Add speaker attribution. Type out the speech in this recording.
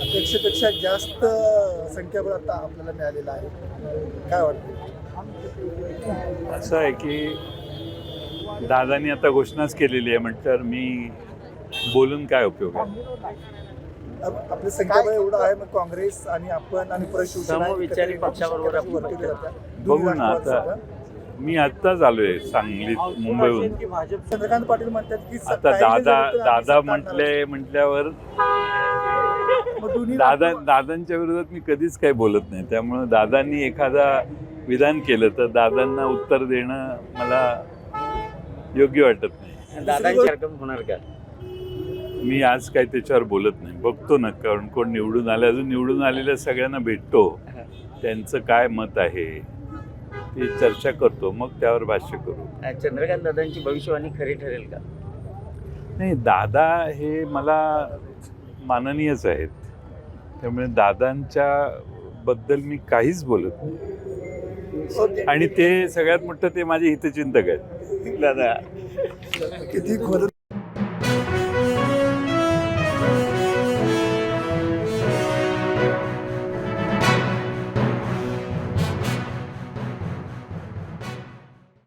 Speaker 1: अपेक्षेपेक्षा जास्त संख्याबळ आता आपल्याला मिळालेलं आहे. काय वाटतं?
Speaker 2: असं आहे की दादानी आता घोषणाच केलेली आहे म्हटल्यावर मी बोलून काय उपयोग आहे.
Speaker 1: आपली संख्याबळ एवढं आहे, मग काँग्रेस आणि आपण आणि परत शिवसेना
Speaker 3: समविचारी पक्षाबरोबर आपण
Speaker 1: वरती जातात.
Speaker 2: बघू ना आता. मी आत्ताच आलोय सांगलीत मुंबईहून.
Speaker 1: चंद्रकांत पाटील म्हणतात की
Speaker 2: आता दादा म्हटल्यावर दादांच्या विरोधात मी कधीच काही बोलत नाही. त्यामुळे दादांनी एखादा विधान केलं तर दादांना उत्तर देणं मला योग्य वाटत नाही.
Speaker 3: दादांची रक्कम होणार का?
Speaker 2: मी आज काही त्याच्यावर बोलत नाही. बघतो ना कारण कोण निवडून आले. अजून निवडून आलेल्या सगळ्यांना भेटतो, त्यांचं काय मत आहे ते चर्चा करतो, मग त्यावर भाष्य करू.
Speaker 3: चंद्रकांत दादांची भविष्यवाणी खरी ठरेल का?
Speaker 2: नाही, दादा हे मला माननीयच आहेत. त्यामुळे दादांच्या बद्दल मी काहीच बोलत नाही. आणि ते सगळ्यात मोठं ते माझे हितचिंतक आहेत.
Speaker 3: दादा
Speaker 1: किती